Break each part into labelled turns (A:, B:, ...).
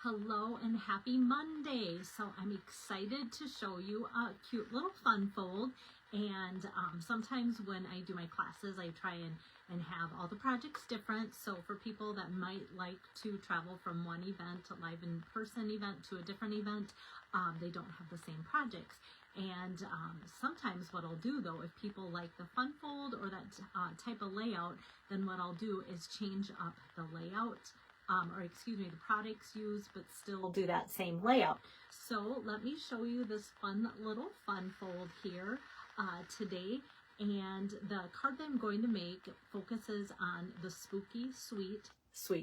A: Hello and happy Monday. So I'm excited to show you a cute little fun fold. And sometimes when I do my classes, I try and have all the projects different. So for people that might like to travel from one event, a live in-person event, to a different event, they don't have the same projects. And sometimes what I'll do though, if people like the fun fold or that type of layout, then what I'll do is change up the layout, the products used, but still do that same layout. So let me show you this fun little fun fold here today. And the card that I'm going to make focuses on the Spooky Sweet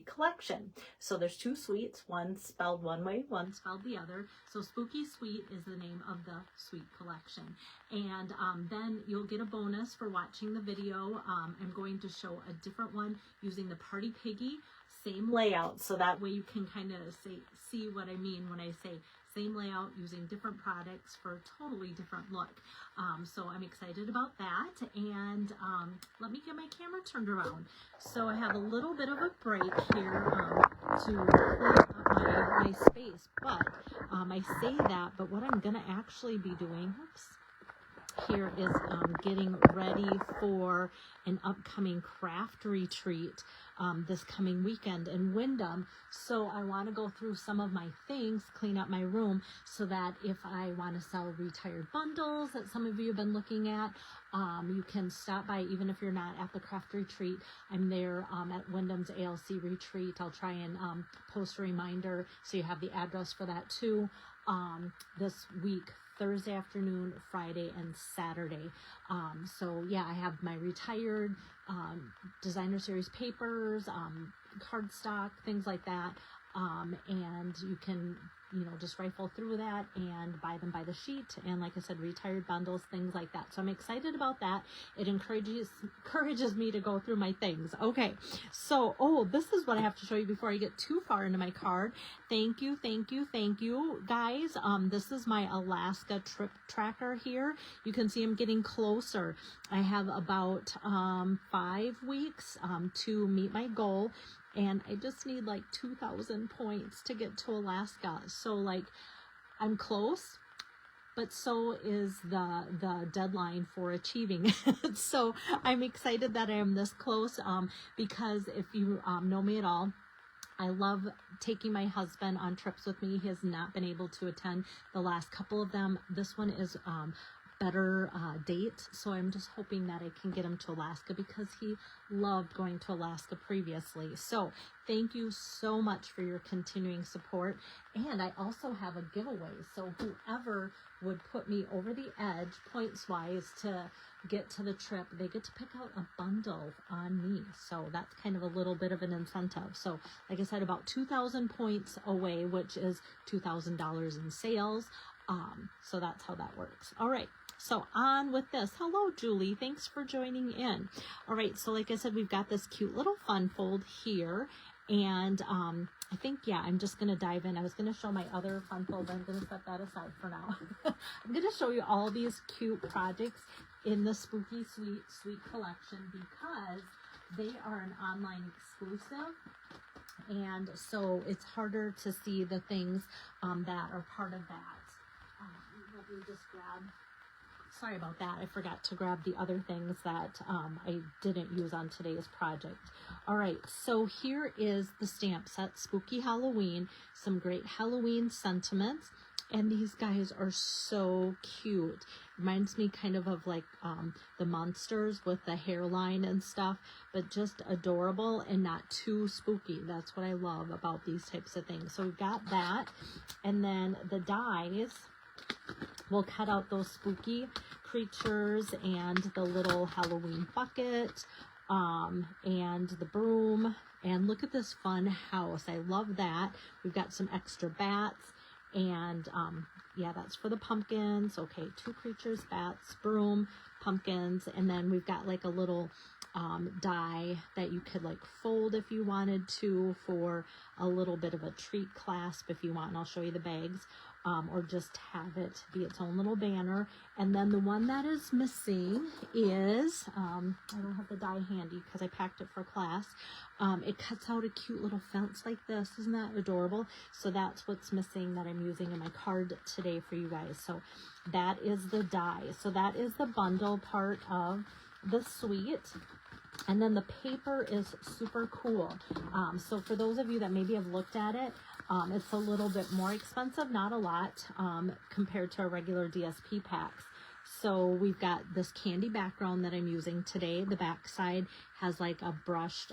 A: collection. So there's two sweets, one spelled one way, one spelled the other. So Spooky Sweet is the name of the sweet collection. And then you'll get a bonus for watching the video. I'm going to show a different one using the Party Piggy, same layout. So that way you can kind of see what I mean when I say same layout using different products for a totally different look. So I'm excited about that. And let me get my camera turned around. So I have a little bit of a break here to clean up my space. But I say that, but what I'm going to actually be doing, here is getting ready for an upcoming craft retreat this coming weekend in Wyndham. So I want to go through some of my things, clean up my room, so that if I want to sell retired bundles that some of you have been looking at, you can stop by even if you're not at the craft retreat. I'm there at Wyndham's ALC retreat. I'll try and post a reminder so you have the address for that too. This week, Thursday afternoon, Friday, and Saturday. So yeah, I have my retired designer series papers, cardstock, things like that. And you can, just rifle through that and buy them by the sheet. And like I said, retired bundles, things like that. So I'm excited about that. It encourages me to go through my things. Okay. So, this is what I have to show you before I get too far into my card. Thank you, guys. This is my Alaska trip tracker here. You can see I'm getting closer. I have about 5 weeks to meet my goal. And I just need like 2,000 points to get to Alaska. So like I'm close, but so is the deadline for achieving it. So I'm excited that I am this close because if you know me at all, I love taking my husband on trips with me. He has not been able to attend the last couple of them. This one is better date, so I'm just hoping that I can get him to Alaska because he loved going to Alaska previously. So thank you so much for your continuing support. And I also have a giveaway, so whoever would put me over the edge points wise to get to the trip, they get to pick out a bundle on me. So that's kind of a little bit of an incentive. So like I said, about 2,000 points away, which is $2,000 in sales. So that's how that works. All right. So on with this. Hello, Julie. Thanks for joining in. All right. So like I said, we've got this cute little fun fold here. And I think, I'm just going to dive in. I was going to show my other fun fold, but I'm going to set that aside for now. I'm going to show you all these cute projects in the Spooky Sweet collection because they are an online exclusive. And so it's harder to see the things that are part of that. Let me just grab... Sorry about that. I forgot to grab the other things that I didn't use on today's project. All right, so here is the stamp set, Spooky Halloween, some great Halloween sentiments. And these guys are so cute. Reminds me kind of like the monsters with the hairline and stuff, but just adorable and not too spooky. That's what I love about these types of things. So we've got that. And then the dies, we'll cut out those spooky creatures and the little Halloween bucket and the broom. And look at this fun house. I love that. We've got some extra bats. And that's for the pumpkins. Okay, 2 creatures, bats, broom, pumpkins. And then we've got like a little die that you could like fold if you wanted to for a little bit of a treat clasp if you want. And I'll show you the bags. or just have it be its own little banner. And then the one that is missing is, I don't have the die handy because I packed it for class. It cuts out a cute little fence like this. Isn't that adorable? So that's what's missing that I'm using in my card today for you guys. So that is the die. So that is the bundle part of the suite. And then the paper is super cool. So for those of you that maybe have looked at it, it's a little bit more expensive, not a lot, compared to our regular DSP packs. So we've got this candy background that I'm using today. The back side has like a brushed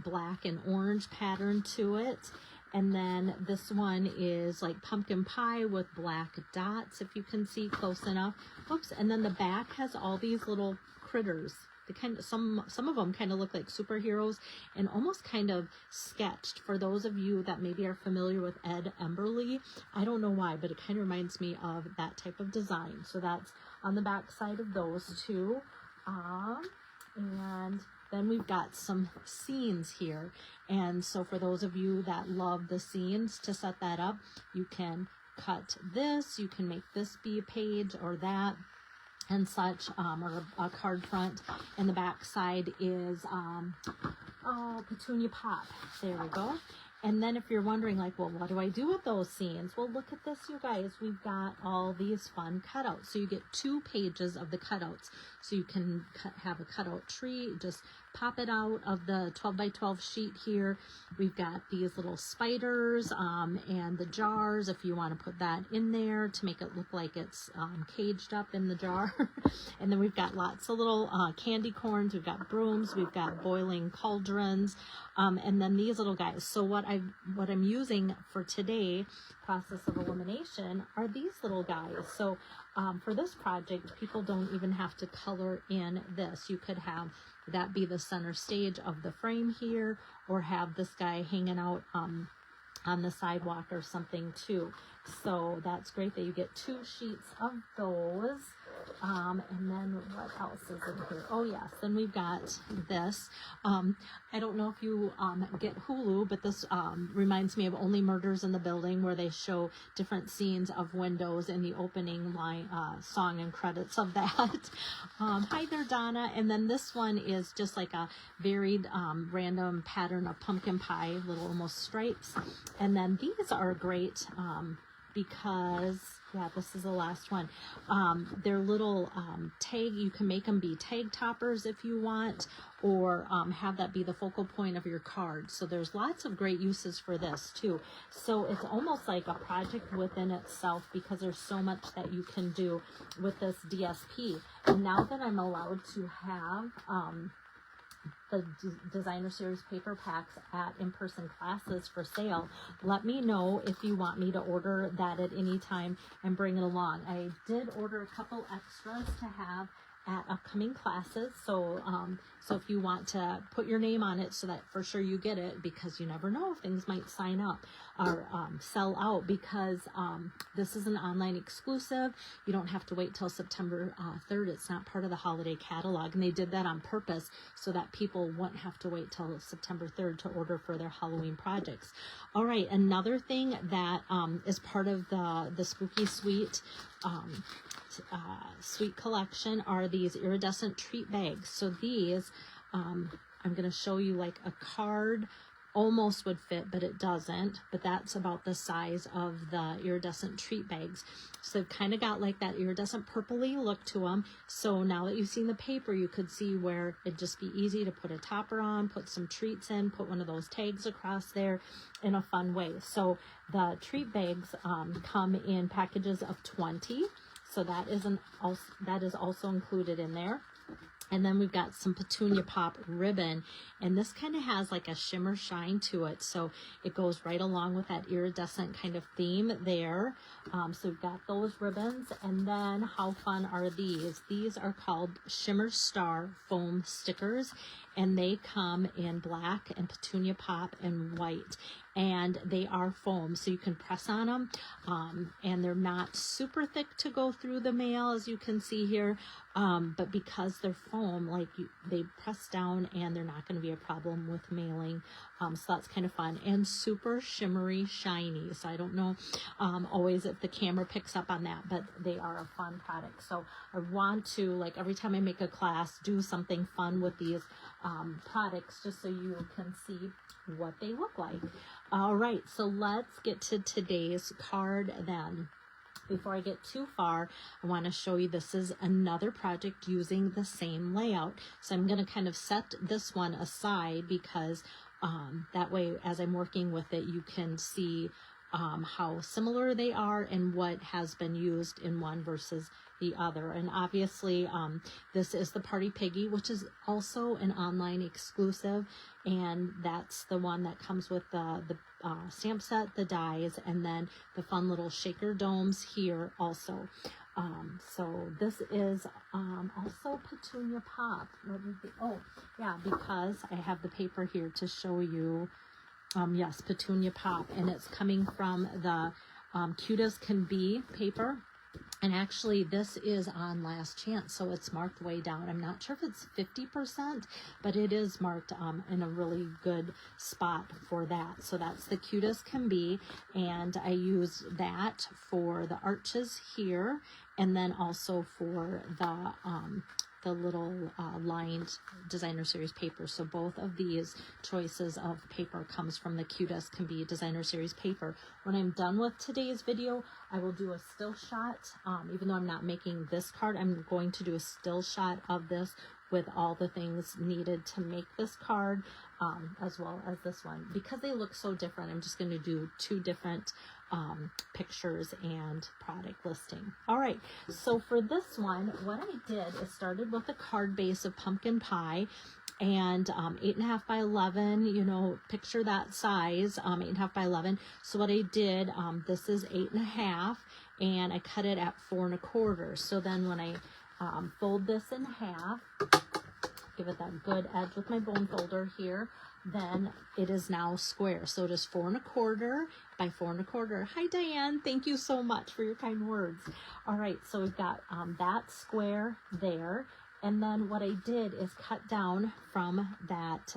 A: black and orange pattern to it. And then this one is like pumpkin pie with black dots, if you can see close enough. Oops. And then the back has all these little critters. They kind of, some of them kind of look like superheroes and almost kind of sketched. For those of you that maybe are familiar with Ed Emberley, I don't know why, but it kind of reminds me of that type of design. So that's on the back side of those two. And then we've got some scenes here. And so for those of you that love the scenes, to set that up, you can cut this, you can make this be a page or that and such, or a card front. And the back side is, Petunia Pop. There we go. And then if you're wondering, like, well, what do I do with those scenes? Well, look at this, you guys. We've got all these fun cutouts. So you get 2 pages of the cutouts. So you can have a cutout tree, just pop it out of the 12 by 12 sheet here. We've got these little spiders and the jars, if you want to put that in there to make it look like it's caged up in the jar. And then we've got lots of little candy corns. We've got brooms. We've got boiling cauldrons. And then these little guys. So what I'm using for today, process of elimination, are these little guys. So for this project, people don't even have to color in this. You could have that be the center stage of the frame here, or have this guy hanging out on the sidewalk or something too. So that's great that you get 2 sheets of those. And then what else is in here? Oh yes, then we've got this. I don't know if you get Hulu, but this reminds me of Only Murders in the Building, where they show different scenes of windows in the opening line, song and credits of that. Hi there, Donna. And then this one is just like a varied random pattern of pumpkin pie, little almost stripes. And then these are great because, yeah, this is the last one. They're little tag, you can make them be tag toppers if you want, or have that be the focal point of your card. So there's lots of great uses for this too. So it's almost like a project within itself, because there's so much that you can do with this DSP. And now that I'm allowed to have the Designer Series paper packs at in-person classes for sale, let me know if you want me to order that at any time and bring it along. I did order a couple extras to have at upcoming classes, so so if you want to put your name on it so that for sure you get it, because you never know, things might sign up or sell out, because this is an online exclusive. You don't have to wait till September 3rd. It's not part of the holiday catalog, and they did that on purpose so that people wouldn't have to wait till September 3rd to order for their Halloween projects. All right, another thing that is part of the Spooky Suite Suite collection are these iridescent treat bags. So these, I'm going to show you, like a card almost would fit, but it doesn't. But that's about the size of the iridescent treat bags. So they've kind of got like that iridescent purpley look to them. So now that you've seen the paper, you could see where it'd just be easy to put a topper on, put some treats in, put one of those tags across there in a fun way. So the treat bags come in packages of 20. So that is also included in there. And then we've got some Petunia Pop ribbon, and this kind of has like a shimmer shine to it, so it goes right along with that iridescent kind of theme there. So we've got those ribbons. And then how fun are these? These are called Shimmer Star foam stickers, and they come in black and petunia pop and white, and they are foam, so you can press on them, and they're not super thick to go through the mail, as you can see here, but because they're foam, like they press down and they're not going to be a problem with mailing, so that's kind of fun, and super shimmery shiny. So I don't know always if the camera picks up on that, but they are a fun product. So I want to, like, every time I make a class, do something fun with these products, just so you can see what they look like. All right, so let's get to today's card then. Before I get too far, I want to show you this is another project using the same layout. So I'm going to kind of set this one aside because that way, as I'm working with it, you can see how similar they are and what has been used in one versus the other. And obviously, this is the Party Piggy, which is also an online exclusive, and that's the one that comes with the stamp set, the dies, and then the fun little shaker domes here also. So this is also Petunia Pop. Oh, yeah, because I have the paper here to show you. Yes, Petunia Pop, and it's coming from the Cute as Can Be paper. And actually, this is on Last Chance, so it's marked way down. I'm not sure if it's 50%, but it is marked in a really good spot for that. So that's the Cute as Can Be, and I use that for the arches here, and then also for the little lined Designer Series paper. So both of these choices of paper comes from the Cute as Can Be Designer Series paper. When I'm done with today's video, I will do a still shot. Even though I'm not making this card, I'm going to do a still shot of this with all the things needed to make this card, as well as this one. Because they look so different, I'm just going to do two different pictures and product listing. All right, so for this one, what I did is started with a card base of pumpkin pie, and 8.5 by 11, you know, picture that size, 8.5 by 11. So what I did, this is 8.5, and I cut it at 4 1/4. So then when I fold this in half, give it that good edge with my bone folder here, then it is now square. So it is 4 1/4 by 4 1/4. Hi, Diane. Thank you so much for your kind words. All right, so we've got that square there. And then what I did is cut down from that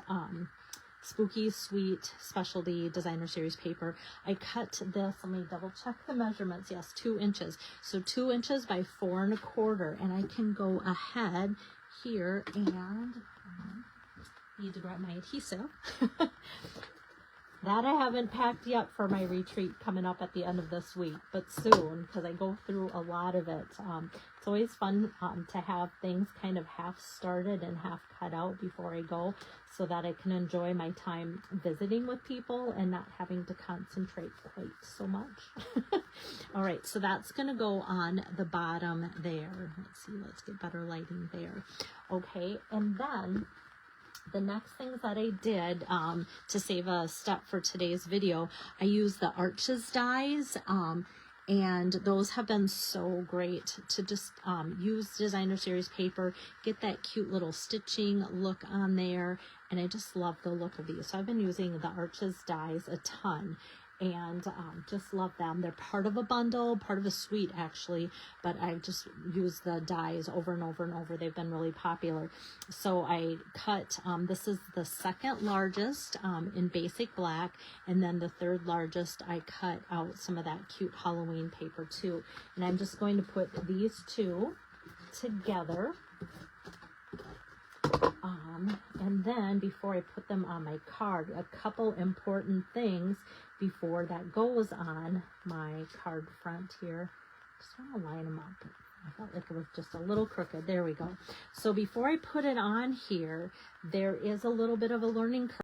A: Spooky Sweet Specialty Designer Series paper. I cut this, let me double check the measurements. Yes, 2 inches. So 2 inches by 4 1/4. And I can go ahead here and need to grab my adhesive. That I haven't packed yet for my retreat coming up at the end of this week, but soon, because I go through a lot of it. It's always fun to have things kind of half started and half cut out before I go, so that I can enjoy my time visiting with people and not having to concentrate quite so much. All right, so that's going to go on the bottom there. Let's see, let's get better lighting there. Okay, and then the next things that I did to save a step for today's video, I used the Arches dies, and those have been so great to just use Designer Series paper, get that cute little stitching look on there, and I just love the look of these. So I've been using the Arches dies a ton, and just love them. They're part of a bundle, part of a suite actually, but I just use the dies over and over and over. They've been really popular. So I cut, this is the second largest in basic black, and then the third largest I cut out some of that cute Halloween paper too. And I'm just going to put these two together. And then before I put them on my card, a couple important things before that goes on my card front here. Just want to line them up. I felt like it was just a little crooked. There we go. So before I put it on here, there is a little bit of a learning curve.